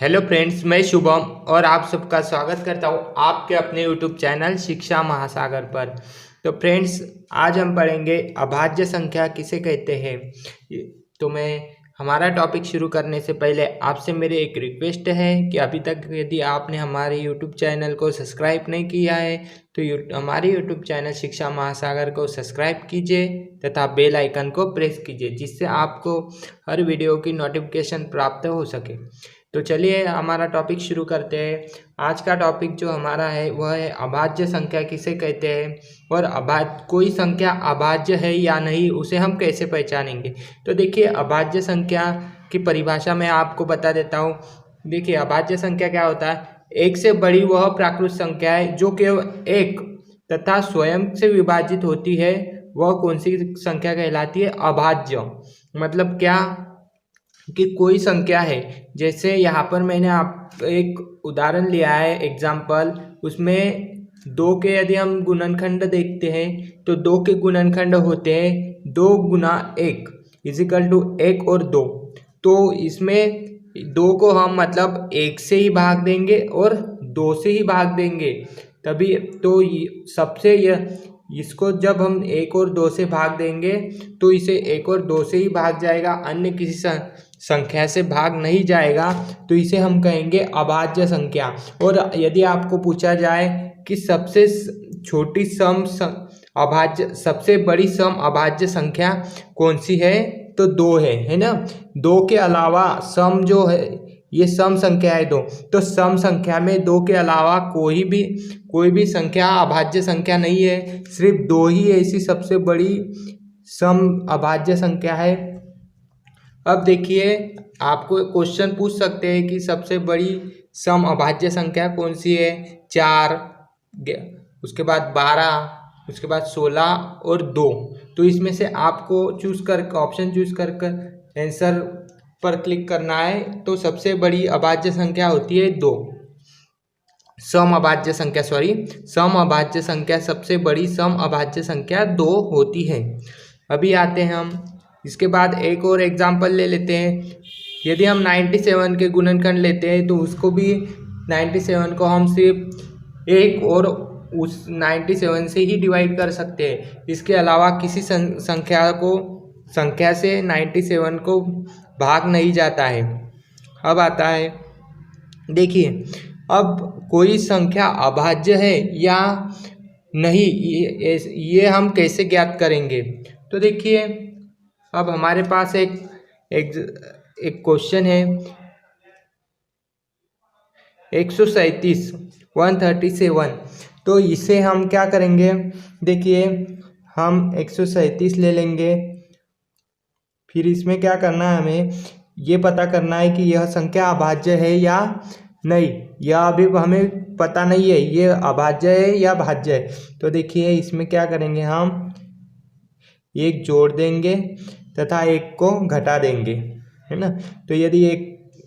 Hello friends, मैं शुभम और आप सबका स्वागत करता हूँ आपके अपने यूट्यूब चैनल शिक्षा महासागर पर। तो फ्रेंड्स, आज हम पढ़ेंगे अभाज्य संख्या किसे कहते हैं। तो मैं हमारा टॉपिक शुरू करने से पहले आपसे मेरी एक रिक्वेस्ट है कि अभी तक यदि आपने हमारे यूट्यूब चैनल को सब्सक्राइब नहीं किया है तो हमारे यूट्यूब चैनल शिक्षा महासागर को सब्सक्राइब कीजिए तथा बेल आइकन को प्रेस कीजिए, जिससे आपको हर वीडियो की नोटिफिकेशन प्राप्त हो सके। तो चलिए हमारा टॉपिक शुरू करते हैं। आज का टॉपिक जो हमारा है वह है अभाज्य संख्या किसे कहते हैं और कोई संख्या अभाज्य है या नहीं उसे हम कैसे पहचानेंगे। तो देखिए, अभाज्य संख्या की परिभाषा मैं आपको बता देता हूँ। देखिए, अभाज्य संख्या क्या होता है। एक से बड़ी वह प्राकृत संख्या है जो केवल एक तथा स्वयं से विभाजित होती है, वह कौन सी संख्या कहलाती है? अभाज्य। मतलब क्या कि कोई संख्या है, जैसे यहाँ पर मैंने आप एक उदाहरण लिया है एग्जाम्पल, उसमें दो के यदि हम गुणनखंड देखते हैं तो दो के गुणनखंड होते हैं 2 गुना 1 इजिकल टू 1 और 2। तो इसमें दो को हम मतलब 1 से ही भाग देंगे और 2 से ही भाग देंगे, तभी तो सबसे यह इसको जब हम 1 और 2 से भाग देंगे तो इसे 1 और 2 से ही भाग जाएगा, अन्य किसी संख्या से भाग नहीं जाएगा, तो इसे हम कहेंगे अभाज्य संख्या। और यदि आपको पूछा जाए कि सबसे छोटी अभाज्य सबसे बड़ी सम अभाज्य संख्या कौन सी है, तो 2 है ना। 2 के अलावा सम जो है, ये सम संख्या है 2, तो सम संख्या में 2 के अलावा कोई भी संख्या अभाज्य संख्या नहीं है। सिर्फ 2 ही ऐसी सबसे बड़ी सम अभाज्य संख्या है। अब देखिए, आपको क्वेश्चन पूछ सकते हैं कि सबसे बड़ी सम अभाज्य संख्या कौन सी है। 4, उसके बाद 12, उसके बाद 16 और 2। तो इसमें से आपको ऑप्शन चूज कर आंसर पर क्लिक करना है। तो सबसे बड़ी अभाज्य संख्या होती है 2। सम अभाज्य संख्या सबसे बड़ी सम अभाज्य संख्या 2 होती है। अभी आते हैं हम इसके बाद एक और एग्जाम्पल ले लेते हैं। यदि हम 97 के गुणनखंड लेते हैं तो उसको भी 97 को हम सिर्फ एक और उस 97 से ही डिवाइड कर सकते हैं। इसके अलावा किसी संख्या से 97 को भाग नहीं जाता है। अब आता है, देखिए, अब कोई संख्या अभाज्य है या नहीं, ये हम कैसे ज्ञात करेंगे। तो देखिए, अब हमारे पास एक क्वेश्चन है 137 तो इसे हम क्या करेंगे। देखिए, हम 137 ले लेंगे, फिर इसमें क्या करना है, हमें ये पता करना है कि यह संख्या अभाज्य है या नहीं। यह अभी हमें पता नहीं है ये अभाज्य है या भाज्य है। तो देखिए, इसमें क्या करेंगे, हम एक जोड़ देंगे तथा एक को घटा देंगे, है ना। तो यदि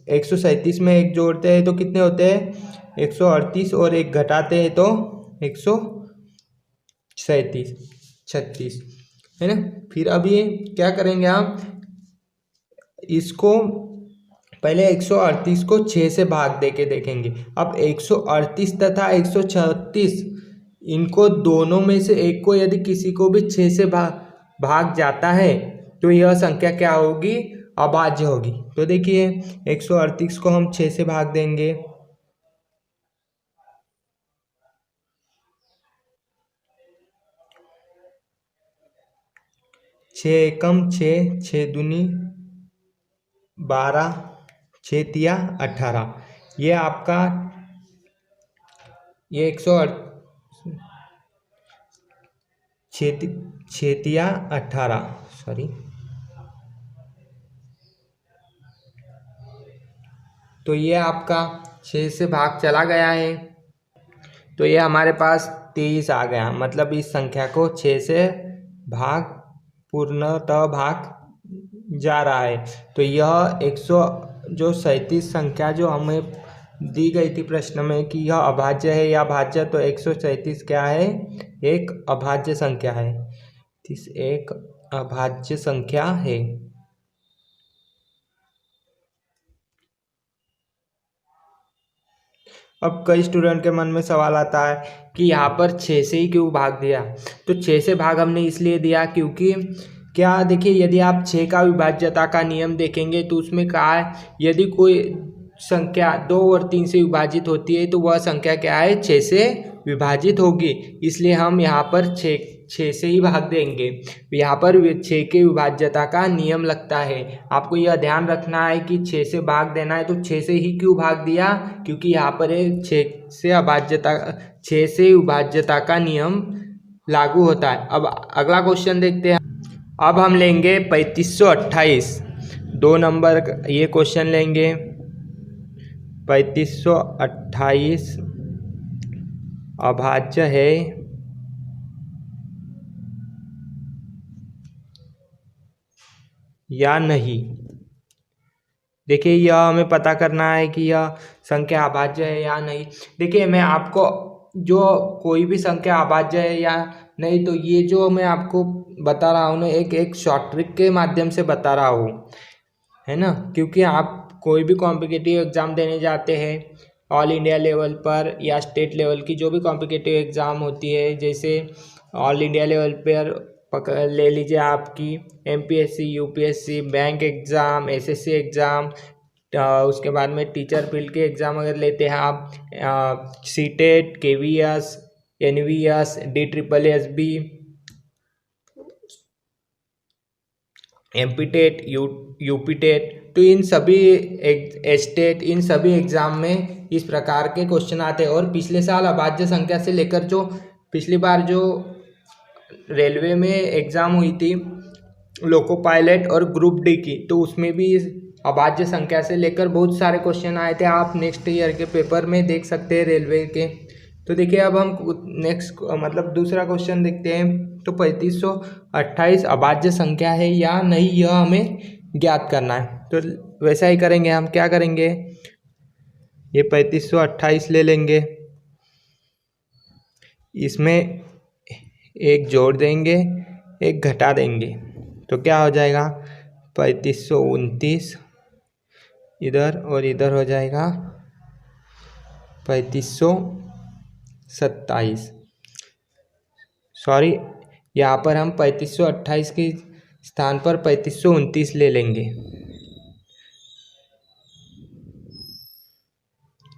137 में एक जोड़ते हैं तो कितने होते हैं 138, और एक घटाते हैं तो 136 है ना। फिर अब ये क्या करेंगे, हम इसको पहले 138 को 6 से भाग दे के देखेंगे। अब 138 तथा 136 इनको दोनों में से एक को यदि किसी को भी 6 से भाग जाता है तो यह संख्या क्या होगी, अभाज्य होगी। तो देखिए, 138 को हम 6 से भाग देंगे, छः एकम 6, 6 दूनी 12, 6 तिया 18। ये आपका ये 6 तिया 18, सॉरी। तो ये आपका 6 से भाग चला गया है, तो ये हमारे पास 23 आ गया। मतलब इस संख्या को 6 से पूर्णतः भाग जा रहा है। तो यह 137 संख्या जो हमें दी गई थी प्रश्न में कि यह अभाज्य है या भाज्य, तो 137 क्या है, एक अभाज्य संख्या है। एक अभाज्य संख्या है। अब कई स्टूडेंट के मन में सवाल आता है कि यहाँ पर 6 से ही क्यों भाग दिया। तो 6 से भाग हमने इसलिए दिया क्योंकि क्या देखिए, यदि आप 6 का विभाज्यता का नियम देखेंगे तो उसमें कहा है यदि कोई संख्या 2 और 3 से विभाजित होती है तो वह संख्या क्या है, 6 से विभाजित होगी। इसलिए हम यहाँ पर 6 से ही भाग देंगे। यहाँ पर 6 के विभाज्यता का नियम लगता है। आपको यह ध्यान रखना है कि 6 से भाग देना है तो 6 से ही क्यों भाग दिया, क्योंकि यहाँ पर 6 से विभाज्यता का नियम लागू होता है। अब अगला क्वेश्चन देखते हैं। अब हम लेंगे 3528, 2 नंबर ये क्वेश्चन लेंगे। 3528 अभाज्य है या नहीं। देखिए, यह हमें पता करना है कि यह संख्या अभाज्य है या नहीं। देखिए, मैं आपको जो कोई भी संख्या अभाज्य है या नहीं, तो ये जो मैं आपको बता रहा हूँ ना, एक शॉर्ट ट्रिक के माध्यम से बता रहा हूँ, है ना। क्योंकि आप कोई भी कॉम्पिटिटिव एग्ज़ाम देने जाते हैं ऑल इंडिया लेवल पर या स्टेट लेवल की जो भी कॉम्पिटिटिव एग्ज़ाम होती है, जैसे ऑल इंडिया लेवल पर ले लीजिए आपकी MPSC, UPSC, bank exam, SSC exam, उसके बाद में टीचर फील्ड के एग्ज़ाम अगर लेते हैं आप, CTET, KVS, NVS, DSSB, MPTET, UPTET, तो इन सभी स्टेट, इन सभी एग्ज़ाम में इस प्रकार के क्वेश्चन आते हैं। और पिछले साल अभाज्य संख्या से लेकर जो पिछली बार जो रेलवे में एग्ज़ाम हुई थी लोको पायलट और ग्रुप डी की, तो उसमें भी अभाज्य संख्या से लेकर बहुत सारे क्वेश्चन आए थे। आप नेक्स्ट ईयर के पेपर में देख सकते हैं रेलवे के। तो देखिए, अब हम नेक्स्ट मतलब दूसरा क्वेश्चन देखते हैं। तो 3528 अभाज्य संख्या है या नहीं, यह हमें ज्ञात करना है। तो वैसा ही करेंगे, हम क्या करेंगे, ये 3528 ले लेंगे, इसमें एक जोड़ देंगे, एक घटा देंगे, तो क्या हो जाएगा, 3529 इधर और इधर हो जाएगा 3527। सॉरी, यहाँ पर हम 3528 के स्थान पर 3529 ले लेंगे।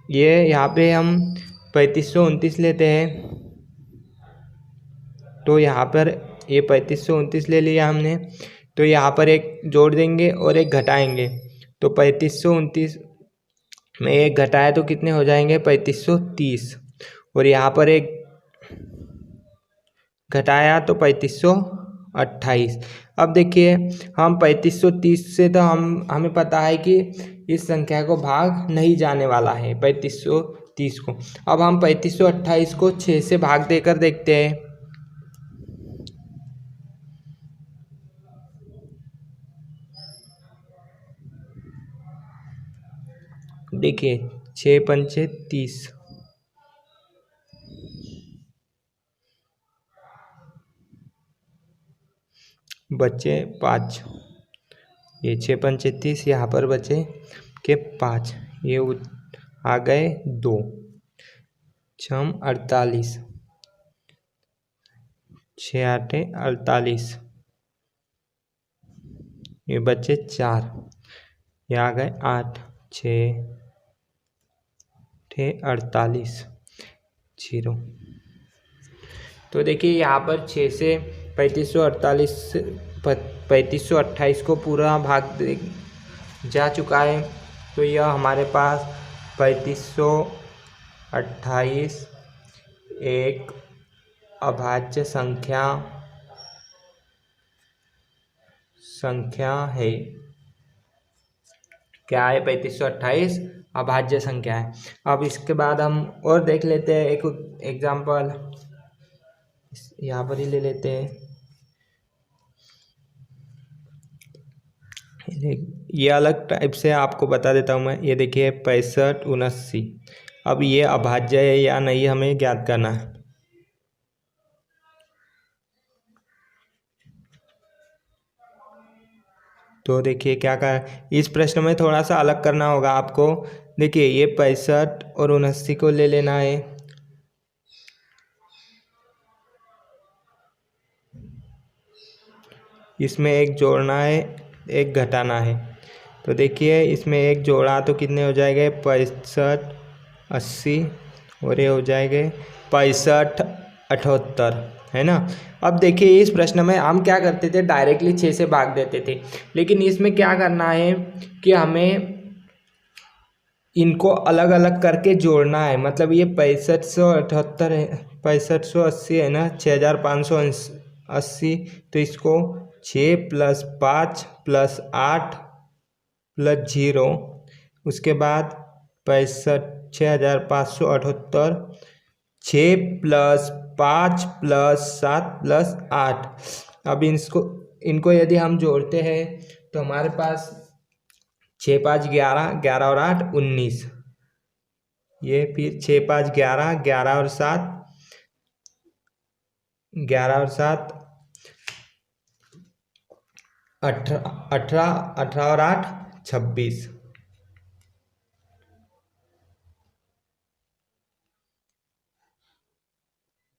ये यहाँ पे हम 3529 लेते हैं, तो यहाँ पर ये 3529 ले लिया हमने, तो यहाँ पर एक जोड़ देंगे और एक घटाएंगे, तो 3529 में एक घटाया तो कितने हो जाएंगे, 3530, और यहाँ पर एक घटाया तो 3528। अब देखिए, हम 3530 से तो हमें पता है कि इस संख्या को भाग नहीं जाने वाला है 3530 को। अब हम 3528 को 6 से भाग देकर देखते हैं। देखिए, 6 पंचे 30, बचे 5, ये 6 पंचे 30, यहाँ पर बचे के 5, ये आ गए 2, 6 48, 6 8 48, ये बचे 4, ये आ गए 8, 6 48, 0। तो देखिए, यहाँ पर 6 से 3528 को पूरा भाग जा चुका है। तो यह हमारे पास 3528 एक अभाज्य संख्या है। क्या है, 3528 अभाज्य संख्या है। अब इसके बाद हम और देख लेते हैं एक एग्जाम्पल, यहाँ पर ही ले लेते हैं। ये अलग टाइप से आपको बता देता हूँ मैं। ये देखिए 65 79, अब ये अभाज्य है या नहीं हमें ज्ञात करना है। तो देखिए क्या कर, इस प्रश्न में थोड़ा सा अलग करना होगा आपको। देखिए ये 65 और 79 को ले लेना है, इसमें एक जोड़ना है एक घटाना है। तो देखिए इसमें एक जोड़ा तो कितने हो जाएंगे 65 80 और ये हो जाएंगे 65 78, है ना। अब देखिए इस प्रश्न में हम क्या करते थे, डायरेक्टली 6 से भाग देते थे, लेकिन इसमें क्या करना है कि हमें इनको अलग अलग करके जोड़ना है। मतलब ये 6578 है, 6580 है ना, 6580, तो इसको 6 + 5 + 8 + 0, उसके बाद 65 6578, 6 + 5 + 7 + 8। अब इनको यदि हम जोड़ते हैं तो हमारे पास 6 5 11, 11 और 8 19, ये फिर 6 5 11, 11 और 7 11 और 7 18, 18 18 और 8 26।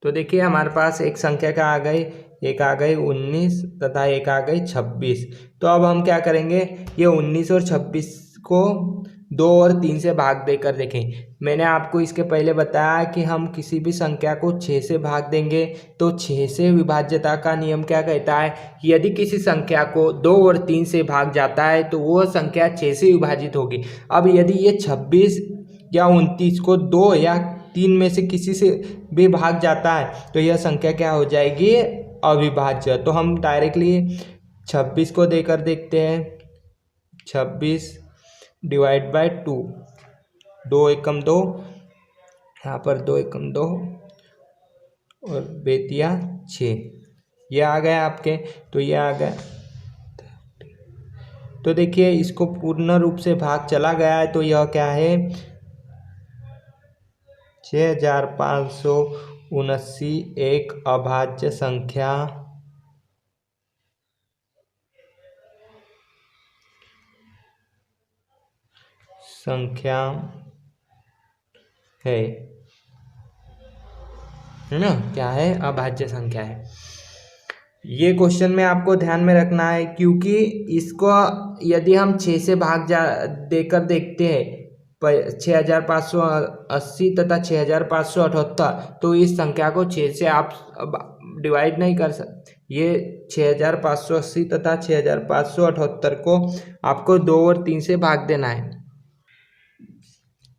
तो देखिए हमारे पास एक संख्या का आ गई, एक आ गई 19 तथा एक आ गई 26। तो अब हम क्या करेंगे, ये 19 और 26 को 2 और 3 से भाग देकर देखें। मैंने आपको इसके पहले बताया कि हम किसी भी संख्या को 6 से भाग देंगे तो 6 से विभाज्यता का नियम क्या कहता है, यदि किसी संख्या को 2 और 3 से भाग जाता है तो वह संख्या 6 से विभाजित होगी। अब यदि ये 26 या 29 को 2 या 3 में से किसी से भी भाग जाता है तो यह संख्या क्या हो जाएगी, अविभाज्य। तो हम डायरेक्टली 26 को देकर देखते हैं, 26 / 2, 2 एकम 2, यहाँ पर 2 एकम 2 और बेतिया 6, ये आ गया आपके। तो ये आ गया, तो देखिए इसको पूर्ण रूप से भाग चला गया है तो यह क्या है 6579 एक अभाज्य संख्या है ना, क्या है, अभाज्य संख्या है। ये क्वेश्चन में आपको ध्यान में रखना है क्योंकि इसको यदि हम 6 से भाग देकर देखते हैं 6580 तथा 6578, तो इस संख्या को 6 से आप डिवाइड नहीं कर सकते। ये 6580 तथा 6578 को आपको 2 और 3 से भाग देना है।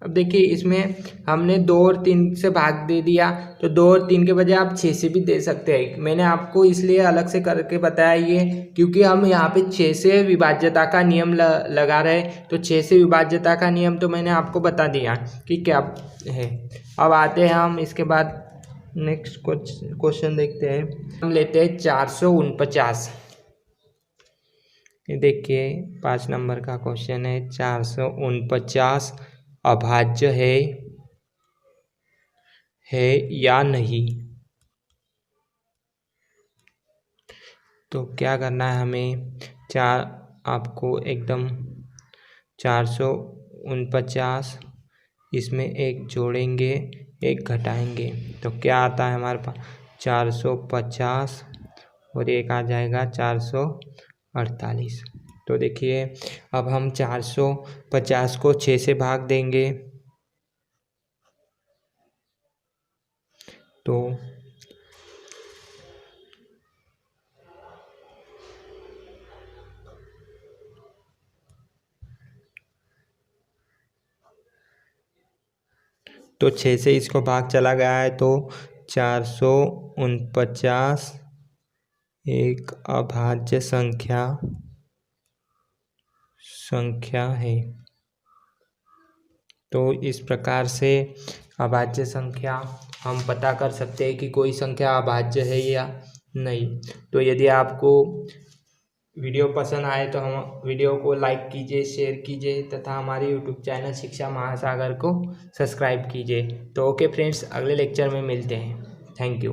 अब देखिए इसमें हमने 2 और 3 से भाग दे दिया तो 2 और 3 के बजाय आप 6 से भी दे सकते हैं। मैंने आपको इसलिए अलग से करके बताया ये क्योंकि हम यहाँ पे 6 से विभाज्यता का नियम लगा रहे, तो 6 से विभाज्यता का नियम तो मैंने आपको बता दिया कि क्या है। अब आते हैं हम इसके बाद नेक्स्ट क्वेश्चन देखते हैं। हम लेते हैं 449। ये देखिए 5 नंबर का क्वेश्चन है, 449 अभाज्य है या नहीं। तो क्या करना है हमें, आपको एकदम 449 इसमें एक जोड़ेंगे एक घटाएंगे तो क्या आता है हमारे पास 450 और एक आ जाएगा 448। तो देखिए अब हम 450 को 6 से भाग देंगे तो तो 6 से इसको भाग चला गया है तो 449 एक अभाज्य संख्या है। तो इस प्रकार से अभाज्य संख्या हम पता कर सकते हैं कि कोई संख्या अभाज्य है या नहीं। तो यदि आपको वीडियो पसंद आए तो हम वीडियो को लाइक कीजिए, शेयर कीजिए तथा हमारे यूट्यूब चैनल शिक्षा महासागर को सब्सक्राइब कीजिए। तो ओके फ्रेंड्स, अगले लेक्चर में मिलते हैं। Thank you.